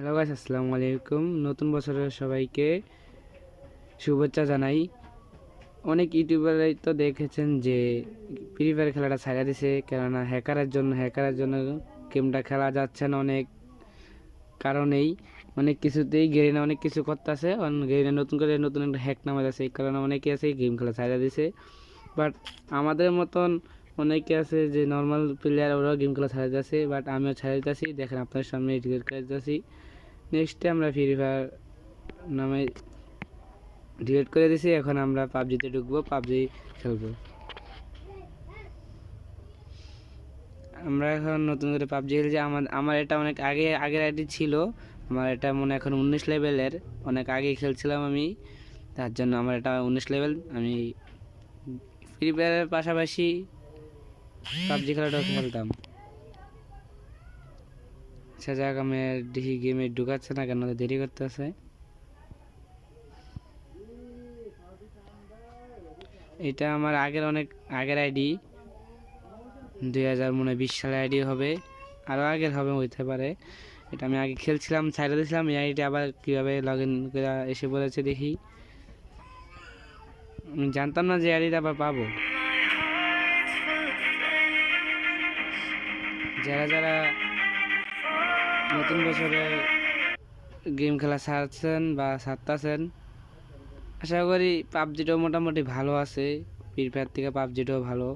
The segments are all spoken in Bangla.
হ্যালো গাইস, আসসালামু আলাইকুম। নতুন বছরের সবাইকে শুভেচ্ছা জানাই। অনেক ইউটিউবারই তো দেখেছেন যে ফ্রি ফায়ার খেলাটা ছাড়া দিছে, কেননা হ্যাকারের জন্য গেমটা খেলা যাচ্ছে না। অনেক কারণেই অনেক কিছুতেই গেরিনা অনেক কিছু করতেছে। গেরিনা নতুন করে নতুন একটা হ্যাক নামা যাচ্ছে, এই কারণে অনেকে আছে গেম খেলা ছাড়া দিছে। বাট আমাদের মতন অনেকে আছে যে নর্মাল প্লেয়ার, ওরাও গেম খেলা ছাড়া দিতেছে। বাট আমিও ছাড়া দিতেছি, দেখেন আপনার সামনে ডিলিট করে দিতেছি। নেক্সটে আমরা ফ্রি ফায়ার নামে ডিলিট করে দিছি। এখন আমরা পাবজিতে ঢুকবো, পাবজি খেলবো। আমরা এখন নতুন করে পাবজি খেলছি। আমার এটা অনেক আগের আইডি ছিল। আমার এটা মনে এখন 19 লেভেলের, অনেক আগে খেলছিলাম আমি, তার জন্য আমার এটা 19 লেভেল। আমি ফ্রি ফায়ারের পাশাপাশি পাবজি খেলাটাও খেলতাম। আচ্ছা যাক, আমি দেখি গেমে ঢুকাচ্ছে না কেন, দেরি করতেছে। এটা আমার অনেক আগের আইডি, 2020 সালে আইডি হবে, আরও আগের হবে হইতে পারে। এটা আমি আগে খেলছিলাম, ছাইড়া দিয়েছিলাম। এই আইডি আবার কীভাবে লগ ইন করে এসে পড়েছে দেখি। আমি জানতাম না যে আইডিটা আবার পাবো। যারা যারা নতুন বছরে গেম খেলা ছাড়ছেন বা ছাড়তেছেন, আশা করি পাবজিটাও মোটামুটি ভালো আছে। ফ্রি ফায়ার থেকে পাবজিটাও ভালো,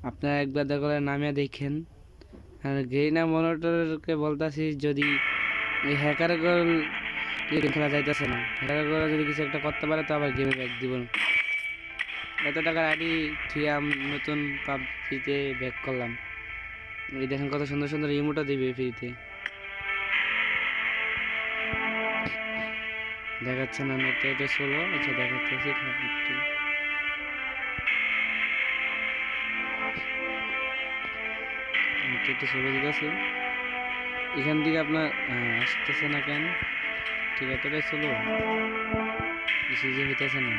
আপনারা একবার দেখলে নামিয়ে দেখেন। আর গেইনা মনিটরকে বলতাছি, যদি এই হ্যাকার গেম খেলা যাইতেছে না, হ্যাকার যদি কিছু একটা করতে পারে তো আবার গেমে ব্যাক দিব। এত টাকার আইডি থুয়ে নতুন পাবজিতে ব্যাক করলাম। এই দেখেন কত সুন্দর সুন্দর ইমোটা দিবে ফ্রিতে। দেখাচ্ছে না নেটটা, এটা ষোলো। আচ্ছা দেখাচ্ছে একটু। একটু ষোলো দিতেছে। এখান থেকে আপনার আসতেছে না কেন? ঠিক আছে, এতটাই ষোলো, কিছু যে হইতেছে না।